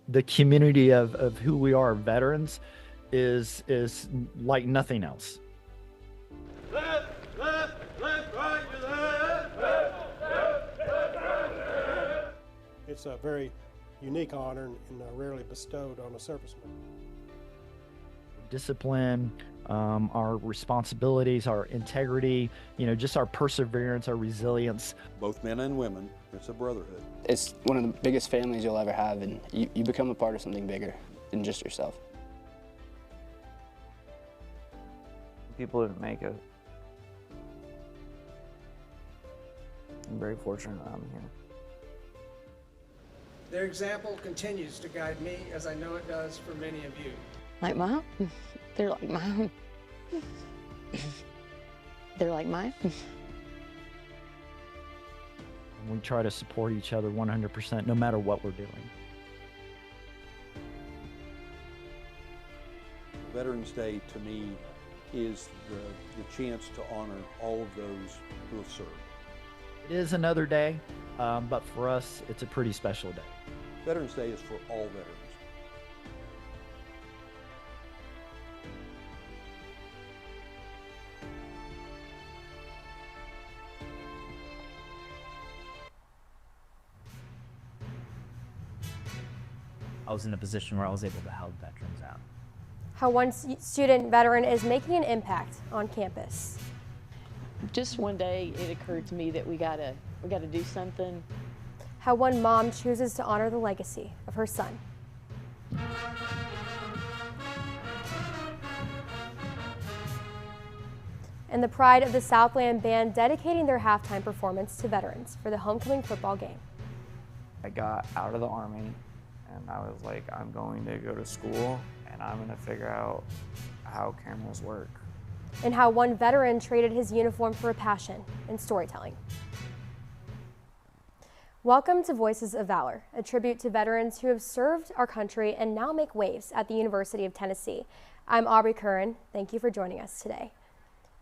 The community of who we are, veterans, is like nothing else. Left, left, left, right, left, left, left, left, right. It's a very unique honor and rarely bestowed on a serviceman. Discipline, our responsibilities, our integrity, just our perseverance, our resilience. Both men and women, it's a brotherhood. It's one of the biggest families you'll ever have, and you become a part of something bigger than just yourself. People didn't make it. I'm very fortunate that I'm here. Their example continues to guide me, as I know it does for many of you. Like Mom? They're like Mom. They're like mine. We try to support each other 100%, no matter what we're doing. Veterans Day, to me, is the chance to honor all of those who have served. It is another day, but for us, it's a pretty special day. Veterans Day is for all veterans. I was in a position where I was able to help veterans out. How one student veteran is making an impact on campus. Just one day it occurred to me that we gotta do something. How one mom chooses to honor the legacy of her son. And the pride of the Southland Band dedicating their halftime performance to veterans for the homecoming football game. I got out of the Army and I was like, I'm going to go to school and I'm going to figure out how cameras work. And how one veteran traded his uniform for a passion in storytelling. Welcome to Voices of Valor, a tribute to veterans who have served our country and now make waves at the University of Tennessee. I'm Aubrey Curran. Thank you for joining us today.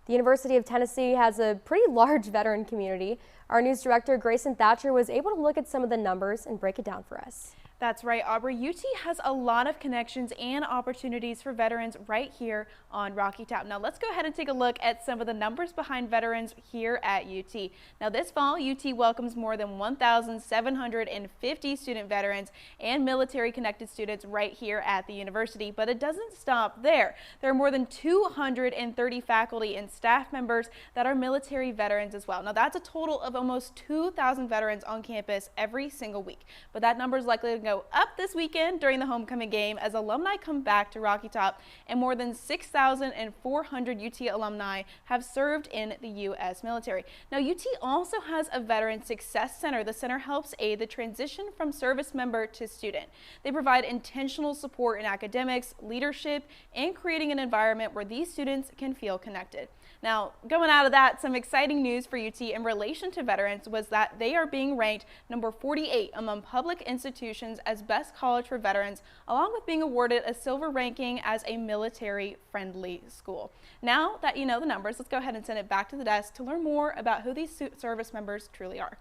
The University of Tennessee has a pretty large veteran community. Our news director, Grayson Thatcher, was able to look at some of the numbers and break it down for us. That's right, Aubrey. UT has a lot of connections and opportunities for veterans right here on Rocky Top. Now let's go ahead and take a look at some of the numbers behind veterans here at UT. Now this fall, UT welcomes more than 1,750 student veterans and military connected students right here at the university, but it doesn't stop there. There are more than 230 faculty and staff members that are military veterans as well. Now that's a total of almost 2,000 veterans on campus every single week, but that number is likely to go up this weekend during the homecoming game as alumni come back to Rocky Top, and more than 6,400 UT alumni have served in the U.S. military. Now UT also has a Veteran Success Center. The center helps aid the transition from service member to student. They provide intentional support in academics, leadership, and creating an environment where these students can feel connected. Now, going out of that, some exciting news for UT in relation to veterans was that they are being ranked number 48 among public institutions as best college for veterans, along with being awarded a silver ranking as a military-friendly school. Now that you know the numbers, let's go ahead and send it back to the desk to learn more about who these service members truly are.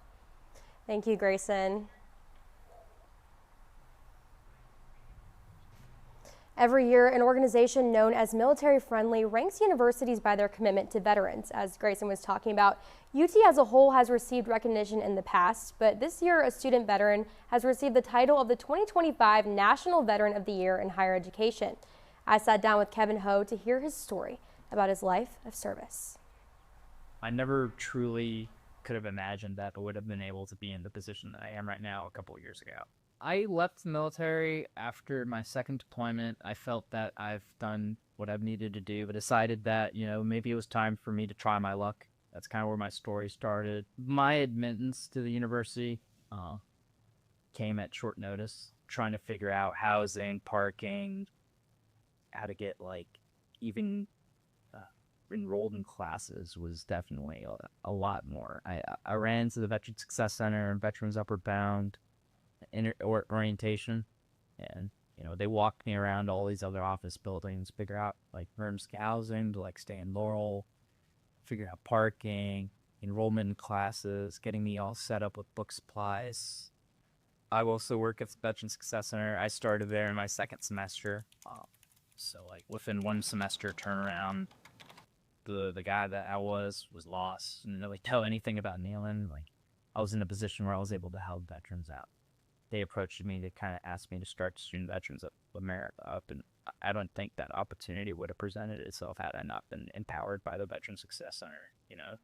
Thank you, Grayson. Every year, an organization known as Military Friendly ranks universities by their commitment to veterans. As Grayson was talking about, UT as a whole has received recognition in the past, but this year a student veteran has received the title of the 2025 National Veteran of the Year in Higher Education. I sat down with Kevin Ho to hear his story about his life of service. I never truly could have imagined that I would have been able to be in the position that I am right now a couple of years ago. I left the military after my second deployment. I felt that I've done what I've needed to do, but decided that, maybe it was time for me to try my luck. That's kind of where my story started. My admittance to the university came at short notice, trying to figure out housing, parking, how to get, even enrolled in classes was definitely a lot more. I ran into the Veteran Success Center and Veterans Upward Bound orientation, and they walked me around all these other office buildings, figure out emergency housing to stay in Laurel, figure out parking, enrollment in classes, getting me all set up with book supplies. I also work at the Veteran Success Center. I started there in my second semester. So like within one semester turnaround, the guy that I was lost and didn't really tell anything about kneeling. Like I was in a position where I was able to help veterans out. They approached me to kind of ask me to start Student Veterans of America up, and I don't think that opportunity would have presented itself had I not been empowered by the Veteran Success Center. You know,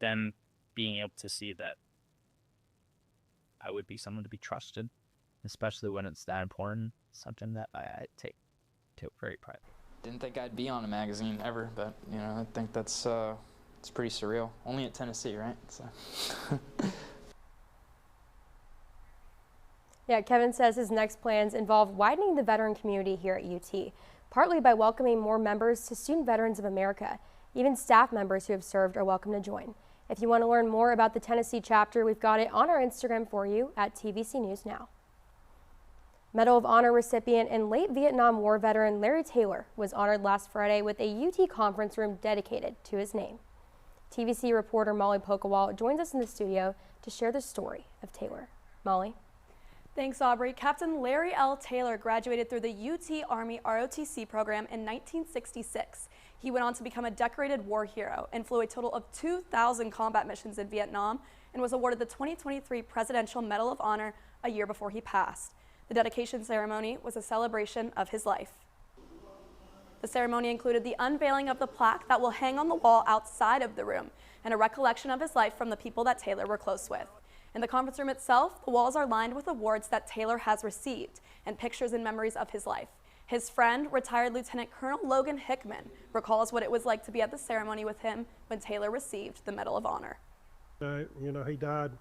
them being able to see that I would be someone to be trusted, especially when it's that important, something that I take very pride. Didn't think I'd be on a magazine ever, but you know, I think that's it's pretty surreal. Only at Tennessee, right? So. Yeah, Kevin says his next plans involve widening the veteran community here at UT, partly by welcoming more members to Student Veterans of America. Even staff members who have served are welcome to join. If you want to learn more about the Tennessee chapter, we've got it on our Instagram for you at TVC News Now. Medal of Honor recipient and late Vietnam War veteran Larry Taylor was honored last Friday with a UT conference room dedicated to his name. TVC reporter Molly Pokawal joins us in the studio to share the story of Taylor. Molly. Thanks, Aubrey. Captain Larry L. Taylor graduated through the UT Army ROTC program in 1966. He went on to become a decorated war hero and flew a total of 2,000 combat missions in Vietnam and was awarded the 2023 Presidential Medal of Honor a year before he passed. The dedication ceremony was a celebration of his life. The ceremony included the unveiling of the plaque that will hang on the wall outside of the room and a recollection of his life from the people that Taylor were close with. In the conference room itself, the walls are lined with awards that Taylor has received and pictures and memories of his life. His friend, retired Lieutenant Colonel Logan Hickman, recalls what it was like to be at the ceremony with him when Taylor received the Medal of Honor. You know, he died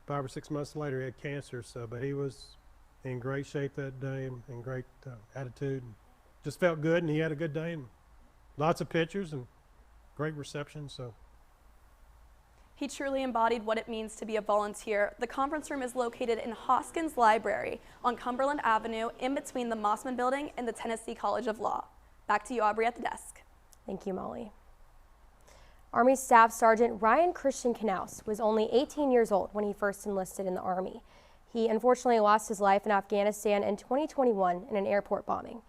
5 or 6 months later. He had cancer, but he was in great shape that day and in great attitude. Just felt good, and he had a good day, and lots of pictures and great reception. So. He truly embodied what it means to be a volunteer. The conference room is located in Hoskins Library on Cumberland Avenue in between the Mossman Building and the Tennessee College of Law. Back to you, Aubrey, at the desk. Thank you, Molly. Army Staff Sergeant Ryan Christian Knaus was only 18 years old when he first enlisted in the Army. He unfortunately lost his life in Afghanistan in 2021 in an airport bombing.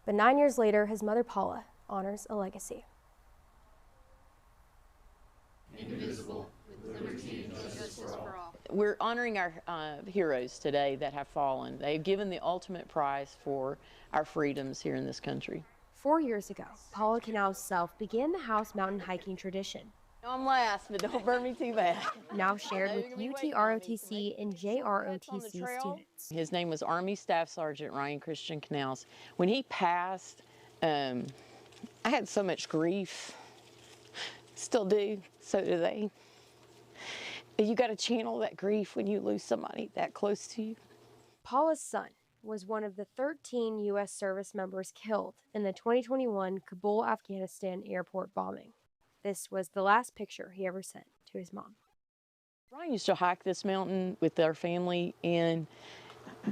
But 9 years later, his mother Paula honors a legacy. Indivisible. We're honoring our heroes today that have fallen. They've given the ultimate price for our freedoms here in this country. 4 years ago, Paula Knaus' self began the house mountain hiking tradition. I'm last, but don't burn me too bad. Now shared with UT ROTC and JROTC students. His name was Army Staff Sergeant Ryan Christian Knaus. When he passed, I had so much grief. Still do, so do they. You got to channel that grief when you lose somebody that close to you. Paula's son was one of the 13 U.S. service members killed in the 2021 Kabul, Afghanistan airport bombing. This was the last picture he ever sent to his mom. Ryan used to hike this mountain with our family, and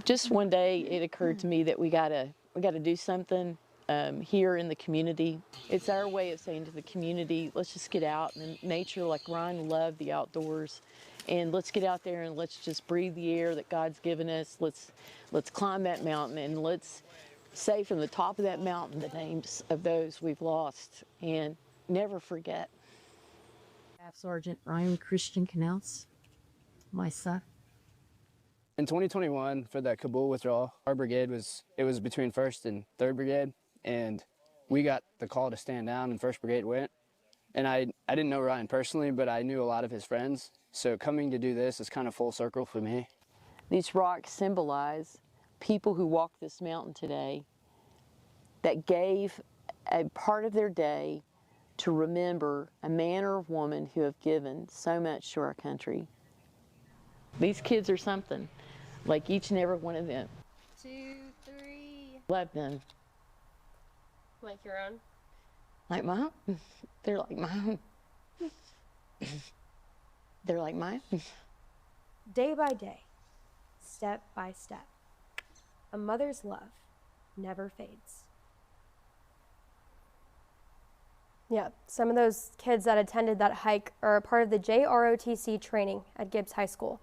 just one day it occurred to me that we gotta do something here in the community. It's our way of saying to the community, let's just get out in nature. Like Ryan loved the outdoors, and let's get out there and let's just breathe the air that God's given us. Let's climb that mountain, and let's say from the top of that mountain the names of those we've lost, and never forget. Staff Sergeant Ryan Christian Knaus, my son. In 2021, for the Kabul withdrawal, our brigade was between 1st and 3rd Brigade, and we got the call to stand down, and 1st Brigade went. And I didn't know Ryan personally, but I knew a lot of his friends, so coming to do this is kind of full circle for me. These rocks symbolize people who walked this mountain today that gave a part of their day to remember a man or a woman who have given so much to our country. These kids are something, like each and every one of them. 2, 3. Love them. Like your own? Like mine? They're like mine. They're like mine. Day by day, step by step, a mother's love never fades. Yeah, some of those kids that attended that hike are a part of the JROTC training at Gibbs High School.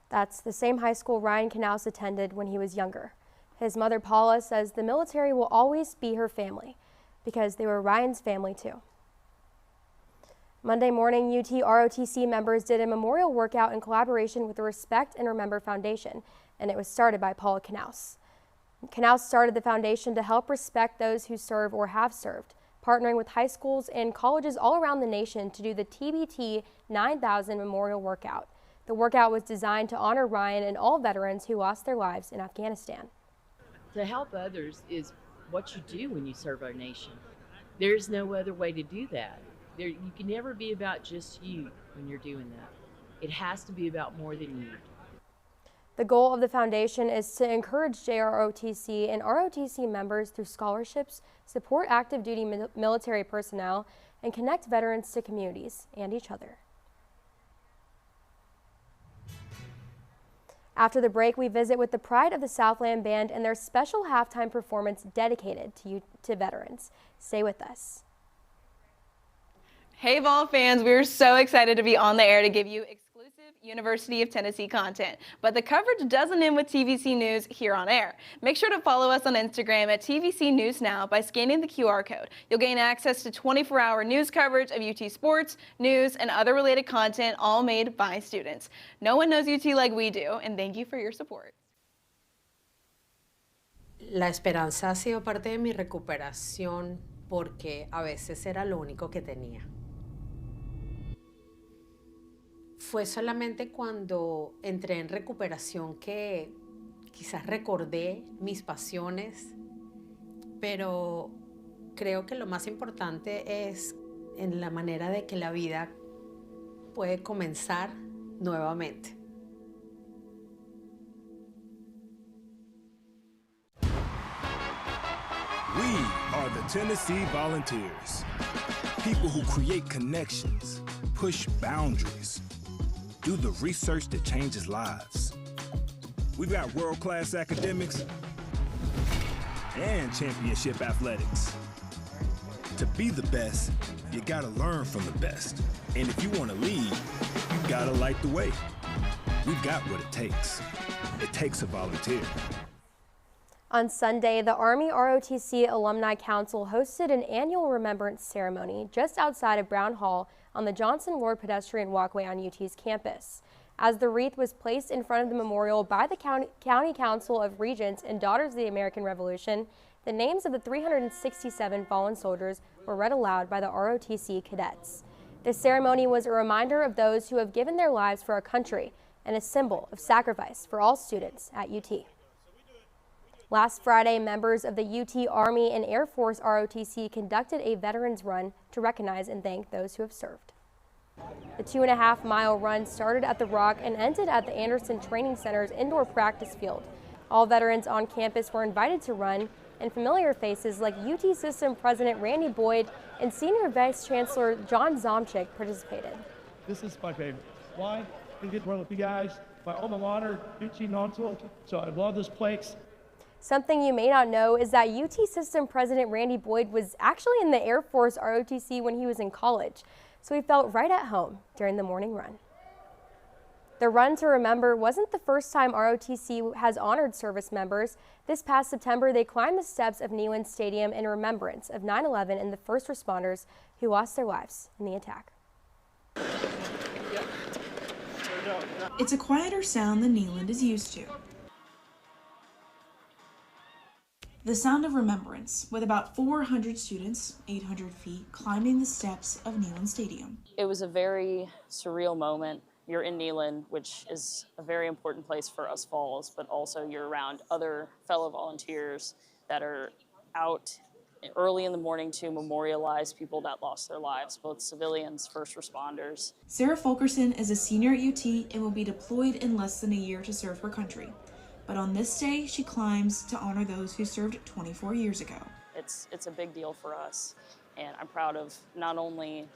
That's the same high school Ryan Knaus attended when he was younger. His mother, Paula, says the military will always be her family because they were Ryan's family too. Monday morning, UT ROTC members did a memorial workout in collaboration with the Respect and Remember Foundation, and it was started by Paula Knaus. Knaus started the foundation to help respect those who serve or have served, partnering with high schools and colleges all around the nation to do the TBT 9000 Memorial Workout. The workout was designed to honor Ryan and all veterans who lost their lives in Afghanistan. To help others is what you do when you serve our nation. There's no other way to do that. You can never be about just you when you're doing that. It has to be about more than you. The goal of the foundation is to encourage JROTC and ROTC members through scholarships, support active duty military personnel, and connect veterans to communities and each other. After the break, we visit with the Pride of the Southland Band and their special halftime performance dedicated to veterans. Stay with us. Hey Vol fans, we're so excited to be on the air to give you exclusive University of Tennessee content. But the coverage doesn't end with TVC News here on air. Make sure to follow us on Instagram at TVC News Now by scanning the QR code. You'll gain access to 24-hour news coverage of UT sports, news, and other related content, all made by students. No one knows UT like we do, and thank you for your support. La esperanza ha sido parte de mi recuperación porque a veces era lo único que tenía. Fue solamente cuando entré en recuperación que quizás recordé mis pasiones, pero creo que lo más importante es en la manera de que la vida puede comenzar nuevamente. We are the Tennessee Volunteers. People who create connections, push boundaries, do the research that changes lives. We've got world-class academics and championship athletics. To be the best, you gotta learn from the best. And if you wanna lead, you gotta light the way. We've got what it takes. It takes a volunteer. On Sunday, the Army ROTC Alumni Council hosted an annual remembrance ceremony just outside of Brown Hall on the Johnson Ward pedestrian walkway on UT's campus. As the wreath was placed in front of the memorial by the County Council of Regents and Daughters of the American Revolution, the names of the 367 fallen soldiers were read aloud by the ROTC cadets. This ceremony was a reminder of those who have given their lives for our country and a symbol of sacrifice for all students at UT. Last Friday, members of the UT Army and Air Force ROTC conducted a veterans run to recognize and thank those who have served. The 2.5-mile run started at the Rock and ended at the Anderson Training Center's indoor practice field. All veterans on campus were invited to run, and familiar faces like UT System President Randy Boyd and Senior Vice Chancellor John Zomchik participated. This is my favorite. Why? I get to run with you guys. My alma mater, UT Knoxville, so I love this place. Something you may not know is that UT System President Randy Boyd was actually in the Air Force ROTC when he was in college, so he felt right at home during the morning run. The Run to Remember wasn't the first time ROTC has honored service members. This past September, they climbed the steps of Neyland Stadium in remembrance of 9/11 and the first responders who lost their lives in the attack. It's a quieter sound than Neyland is used to. The sound of remembrance, with about 400 students, 800 feet, climbing the steps of Neyland Stadium. It was a very surreal moment. You're in Neyland, which is a very important place for us Vols, but also you're around other fellow volunteers that are out early in the morning to memorialize people that lost their lives, both civilians, first responders. Sarah Fulkerson is a senior at UT and will be deployed in less than a year to serve her country. But on this day, she climbs to honor those who served 24 years ago. It's a big deal for us, and I'm proud of not only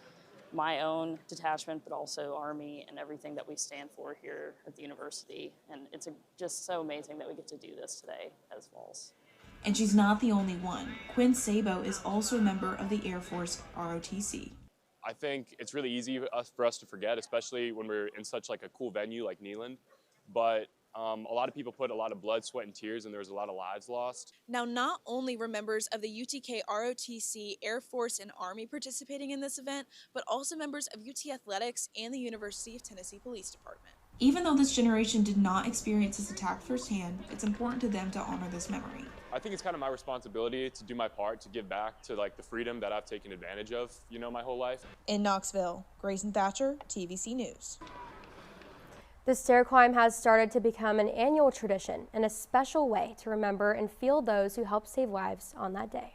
my own detachment, but also Army and everything that we stand for here at the university. And it's just so amazing that we get to do this today as Vols. And she's not the only one. Quinn Sabo is also a member of the Air Force ROTC. I think it's really easy for us to forget, especially when we're in such like a cool venue like Neyland. but a lot of people put a lot of blood, sweat, and tears, and there was a lot of lives lost. Now, not only were members of the UTK ROTC, Air Force, and Army participating in this event, but also members of UT Athletics and the University of Tennessee Police Department. Even though this generation did not experience this attack firsthand, it's important to them to honor this memory. I think it's kind of my responsibility to do my part to give back to like the freedom that I've taken advantage of, my whole life. In Knoxville, Grayson Thatcher, TVC News. The stair climb has started to become an annual tradition and a special way to remember and feel those who helped save lives on that day.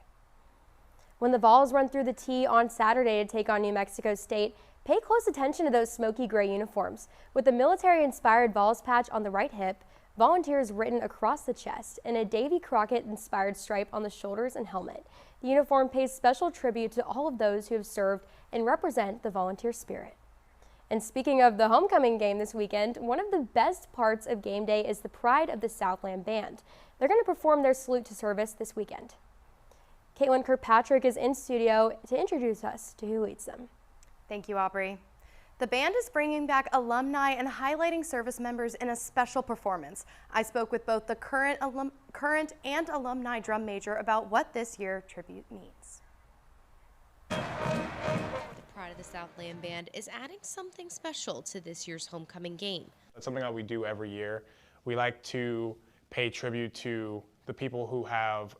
When the Vols run through the T on Saturday to take on New Mexico State, pay close attention to those smoky gray uniforms. With the military-inspired Vols patch on the right hip, volunteers written across the chest, and a Davy Crockett-inspired stripe on the shoulders and helmet. The uniform pays special tribute to all of those who have served and represent the volunteer spirit. And speaking of the homecoming game this weekend, one of the best parts of game day is the Pride of the Southland Band. They're going to perform their salute to service this weekend. Caitlin Kirkpatrick is in studio to introduce us to who leads them. Thank you, Aubrey. The band is bringing back alumni and highlighting service members in a special performance. I spoke with both the current and alumni drum major about what this year tribute means. Pride of the Southland Band is adding something special to this year's homecoming game. That's something that we do every year. We like to pay tribute to the people who have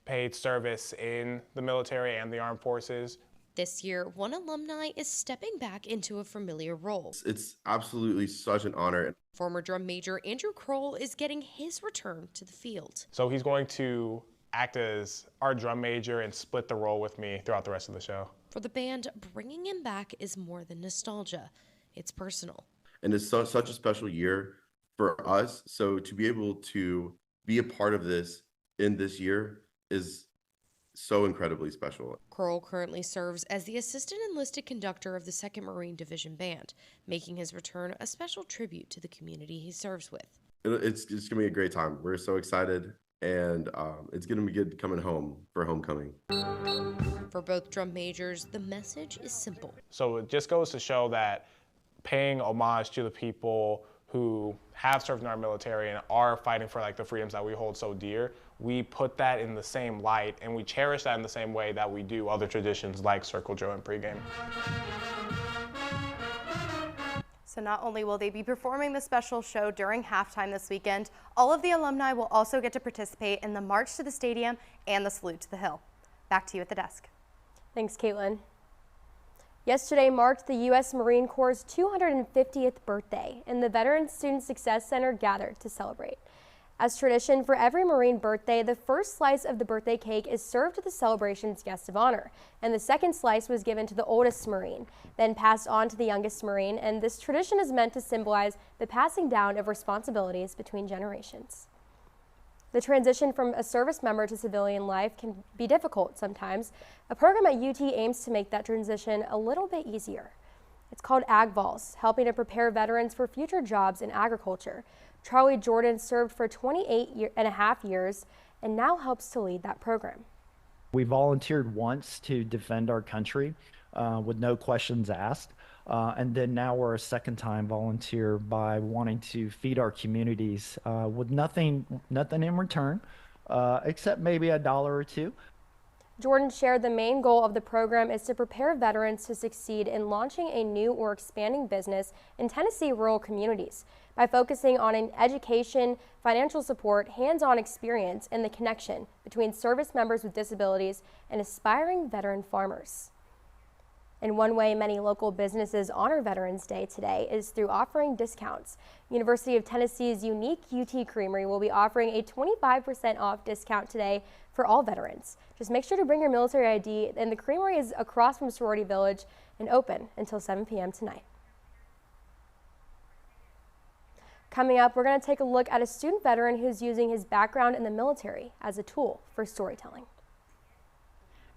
paid service in the military and the armed forces. This year, one alumni is stepping back into a familiar role. It's absolutely such an honor. Former drum major Andrew Kroll is getting his return to the field. So he's going to act as our drum major and split the role with me throughout the rest of the show. For the band, bringing him back is more than nostalgia. It's personal. And it's such a special year for us. So to be able to be a part of this in this year is so incredibly special. Kroll currently serves as the assistant enlisted conductor of the 2nd Marine Division Band, making his return a special tribute to the community he serves with. It's going to be a great time. We're so excited, and it's going to be good coming home for homecoming. For both drum majors, the message is simple. So it just goes to show that paying homage to the people who have served in our military and are fighting for like the freedoms that we hold so dear, we put that in the same light and we cherish that in the same way that we do other traditions like circle drill and pregame. So not only will they be performing the special show during halftime this weekend, all of the alumni will also get to participate in the March to the Stadium and the Salute to the Hill. Back to you at the desk. Thanks, Caitlin. Yesterday marked the U.S. Marine Corps' 250th birthday, and the Veterans Student Success Center gathered to celebrate. As tradition for every Marine birthday, the first slice of the birthday cake is served to the celebration's guest of honor, and the second slice was given to the oldest Marine, then passed on to the youngest Marine, and this tradition is meant to symbolize the passing down of responsibilities between generations. The transition from a service member to civilian life can be difficult sometimes. A program at UT aims to make that transition a little bit easier. It's called AgVols, helping to prepare veterans for future jobs in agriculture. Charlie Jordan served for 28.5 years and now helps to lead that program. We volunteered once to defend our country with no questions asked. And then now we're a second time volunteer by wanting to feed our communities with nothing in return, except maybe $1 or $2. Jordan shared the main goal of the program is to prepare veterans to succeed in launching a new or expanding business in Tennessee rural communities by focusing on an education, financial support, hands-on experience, and the connection between service members with disabilities and aspiring veteran farmers. And one way many local businesses honor Veterans Day today is through offering discounts. University of Tennessee's unique UT Creamery will be offering a 25% off discount today for all veterans. Just make sure to bring your military ID, and the creamery is across from Sorority Village and open until 7 p.m. tonight. Coming up, we're going to take a look at a student veteran who's using his background in the military as a tool for storytelling.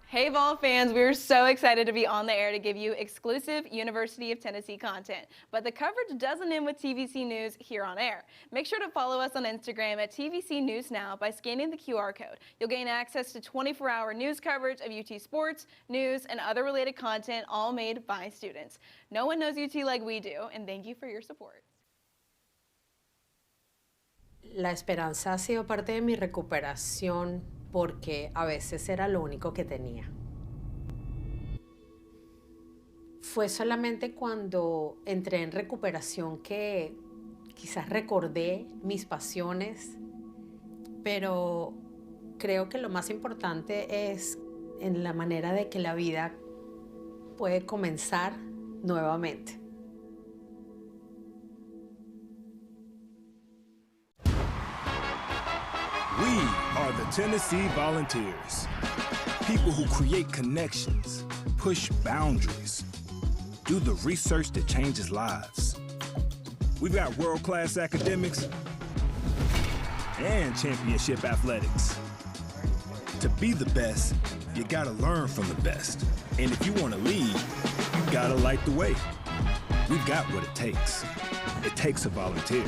Hey Vol fans, we're so excited to be on the air to give you exclusive University of Tennessee content. But the coverage doesn't end with TVC News here on air. Make sure to follow us on Instagram at TVC News Now by scanning the QR code. You'll gain access to 24-hour news coverage of UT sports, news, and other related content, all made by students. No one knows UT like we do, and thank you for your support. La esperanza ha sido parte de mi recuperación porque a veces era lo único que tenía. Fue solamente cuando entré en recuperación que quizás recordé mis pasiones, pero creo que lo más importante es en la manera de que la vida puede comenzar nuevamente. We are the Tennessee Volunteers. People who create connections, push boundaries, do the research that changes lives. We've got world-class academics and championship athletics. To be the best, you gotta learn from the best. And if you wanna lead, you gotta light the way. We've got what it takes. It takes a volunteer.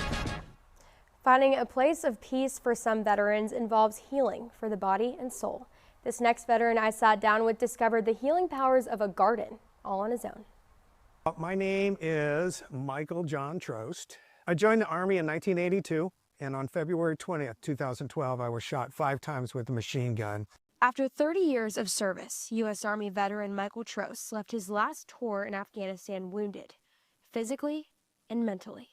Finding a place of peace for some veterans involves healing for the body and soul. This next veteran I sat down with discovered the healing powers of a garden all on his own. My name is Michael John Trost. I joined the Army in 1982, and on February 20th, 2012, I was shot 5 times with a machine gun. After 30 years of service, U.S. Army veteran Michael Trost left his last tour in Afghanistan wounded, physically and mentally.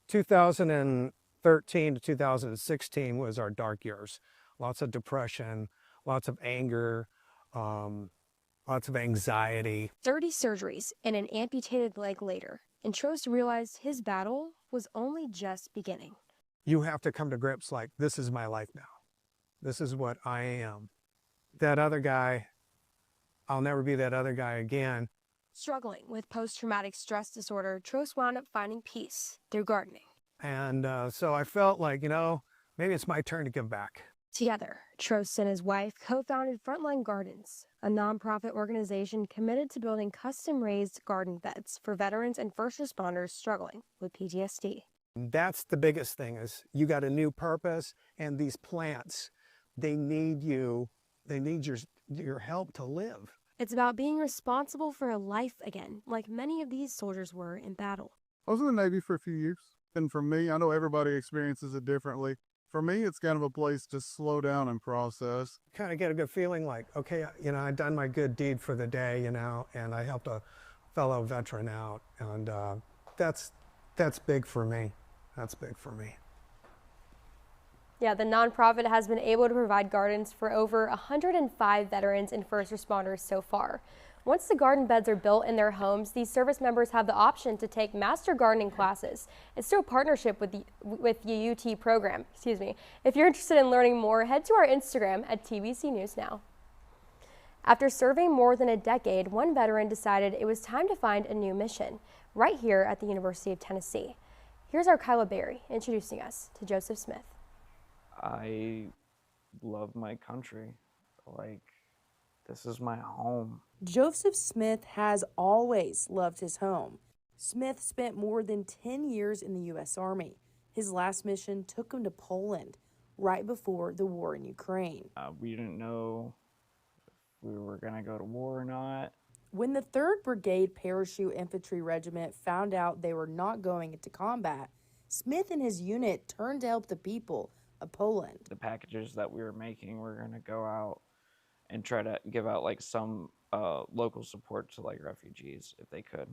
2013 to 2016 was our dark years. Lots of depression, lots of anger, lots of anxiety. 30 surgeries and an amputated leg later, and Trost realized his battle was only just beginning. You have to come to grips like, this is my life now. This is what I am. That other guy, I'll never be that other guy again. Struggling with post-traumatic stress disorder, Trost wound up finding peace through gardening. And so I felt like, maybe it's my turn to give back. Together, Trost and his wife co-founded Frontline Gardens, a nonprofit organization committed to building custom-raised garden beds for veterans and first responders struggling with PTSD. That's the biggest thing, is you got a new purpose, and these plants, they need you. They need your help to live. It's about being responsible for a life again, like many of these soldiers were in battle. I was in the Navy for a few years, and for me, I know everybody experiences it differently. For me, it's kind of a place to slow down and process. Kind of get a good feeling like, okay, I've done my good deed for the day, and I helped a fellow veteran out, and that's big for me. That's big for me. Yeah, the nonprofit has been able to provide gardens for over 105 veterans and first responders so far. Once the garden beds are built in their homes, these service members have the option to take master gardening classes. It's still a partnership with the UT program. Excuse me. If you're interested in learning more, head to our Instagram at TVC News Now. After serving more than a decade, one veteran decided it was time to find a new mission right here at the University of Tennessee. Here's our Kyla Berry introducing us to Joseph Smith. I love my country. This is my home. Joseph Smith has always loved his home. Smith spent more than 10 years in the U.S. Army. His last mission took him to Poland right before the war in Ukraine. We didn't know if we were going to go to war or not. When the 3rd Brigade Parachute Infantry Regiment found out they were not going into combat, Smith and his unit turned to help the people of Poland. The packages that we were making were going to go out and try to give out some local support to refugees if they could.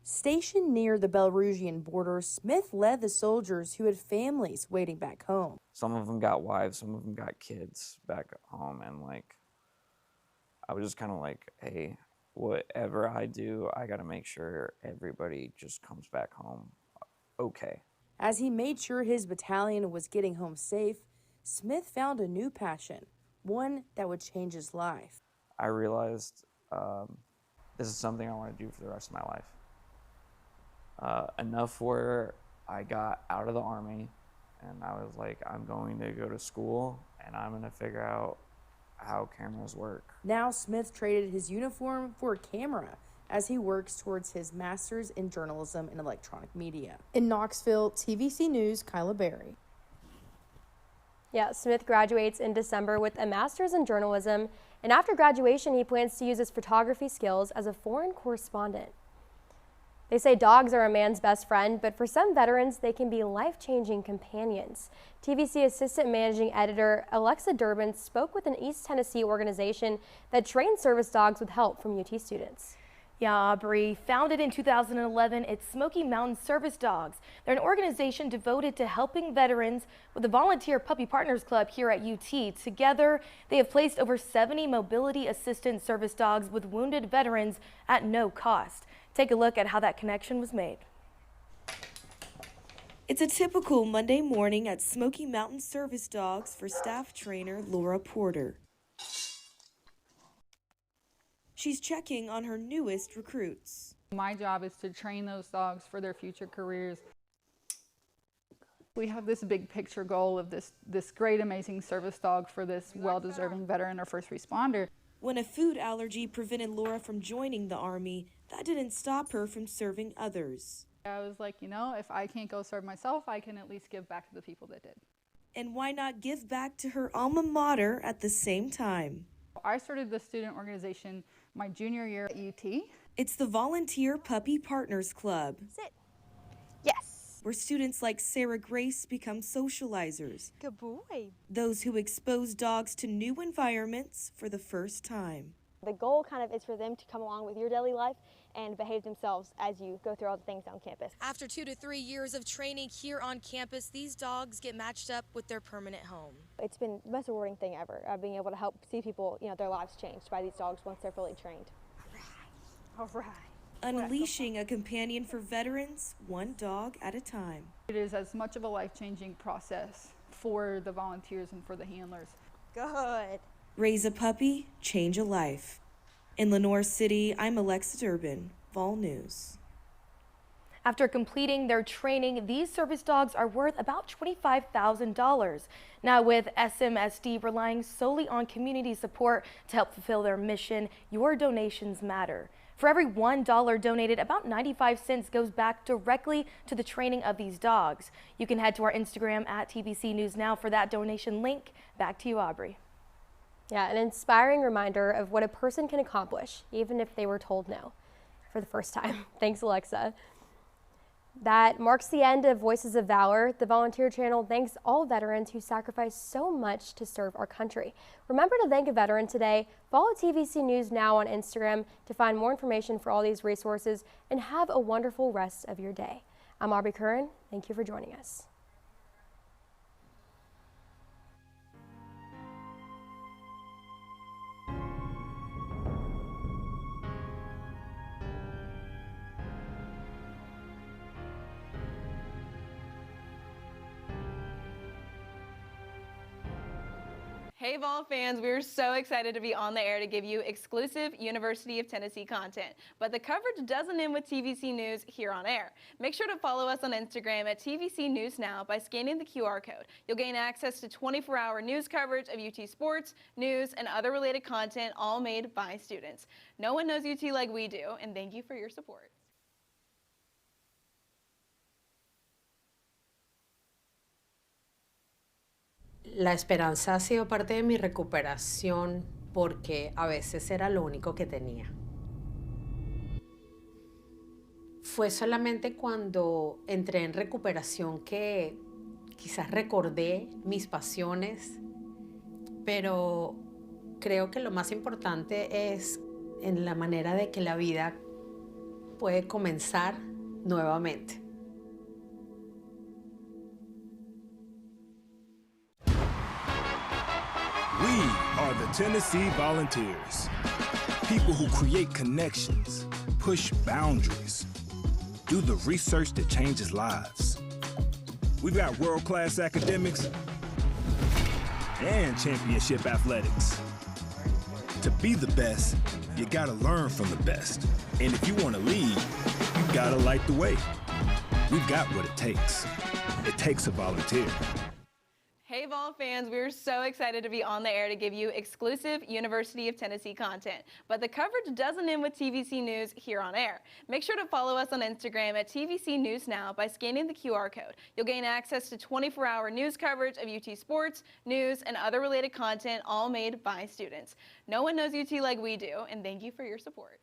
Stationed near the Belarusian border, Smith led the soldiers who had families waiting back home. Some of them got wives, some of them got kids back home, and I was just kind of hey, whatever I do, I got to make sure everybody just comes back home okay. As he made sure his battalion was getting home safe, Smith found a new passion, one that would change his life. I realized this is something I want to do for the rest of my life. Enough where I got out of the Army and I was like, I'm going to go to school and I'm going to figure out how cameras work. Now Smith traded his uniform for a camera as he works towards his master's in journalism and electronic media. In Knoxville, TVC News, Kyla Berry. Yeah, Smith graduates in December with a master's in journalism, and after graduation, he plans to use his photography skills as a foreign correspondent. They say dogs are a man's best friend, but for some veterans, they can be life-changing companions. TVC Assistant Managing Editor Alexa Durbin spoke with an East Tennessee organization that trains service dogs with help from UT students. Yeah, Aubrey. Founded in 2011, it's Smoky Mountain Service Dogs. They're an organization devoted to helping veterans with the Volunteer Puppy Partners Club here at UT. Together, they have placed over 70 mobility assistant service dogs with wounded veterans at no cost. Take a look at how that connection was made. It's a typical Monday morning at Smoky Mountain Service Dogs for staff trainer Laura Porter. She's checking on her newest recruits. My job is to train those dogs for their future careers. We have this big picture goal of this great, amazing service dog for this well-deserving veteran or first responder. When a food allergy prevented Laura from joining the Army, that didn't stop her from serving others. I was like, you know, if I can't go serve myself, I can at least give back to the people that did. And why not give back to her alma mater at the same time? I started the student organization my junior year at UT. It's the Volunteer Puppy Partners Club. Sit. Yes. Where students like Sarah Grace become socializers. Good boy. Those who expose dogs to new environments for the first time. The goal kind of is for them to come along with your daily life and behave themselves as you go through all the things on campus. After 2 to 3 years of training here on campus, these dogs get matched up with their permanent home. It's been the most rewarding thing ever, being able to help see people, their lives changed by these dogs once they're fully trained. All right. Unleashing a companion for veterans, one dog at a time. It is as much of a life-changing process for the volunteers and for the handlers. Good. Raise a puppy, change a life. In Lenoir City, I'm Alexa Durbin, Vol News. After completing their training, these service dogs are worth about $25,000. Now, with SMSD relying solely on community support to help fulfill their mission, your donations matter. For every $1 donated, about 95 cents goes back directly to the training of these dogs. You can head to our Instagram at TVC News Now for that donation link. Back to you, Aubrey. Yeah, an inspiring reminder of what a person can accomplish, even if they were told no for the first time. Thanks, Alexa. That marks the end of Voices of Valor. The Volunteer Channel thanks all veterans who sacrifice so much to serve our country. Remember to thank a veteran today. Follow TVC News Now on Instagram to find more information for all these resources, and have a wonderful rest of your day. I'm Aubrey Curran. Thank you for joining us. Hey Vol fans, we're so excited to be on the air to give you exclusive University of Tennessee content. But the coverage doesn't end with TVC News here on air. Make sure to follow us on Instagram at TVC News Now by scanning the QR code. You'll gain access to 24-hour news coverage of UT sports, news, and other related content, all made by students. No one knows UT like we do, and thank you for your support. La esperanza ha sido parte de mi recuperación porque a veces era lo único que tenía. Fue solamente cuando entré en recuperación que quizás recordé mis pasiones, pero creo que lo más importante es en la manera de que la vida puede comenzar nuevamente. We are the Tennessee Volunteers. People who create connections, push boundaries, do the research that changes lives. We've got world-class academics and championship athletics. To be the best, you gotta learn from the best. And if you wanna lead, you gotta light the way. We've got what it takes. It takes a volunteer. Hey Vol fans, we're so excited to be on the air to give you exclusive University of Tennessee content. But the coverage doesn't end with TVC News here on air. Make sure to follow us on Instagram at TVC News Now by scanning the QR code. You'll gain access to 24-hour news coverage of UT sports, news, and other related content, all made by students. No one knows UT like we do, and thank you for your support.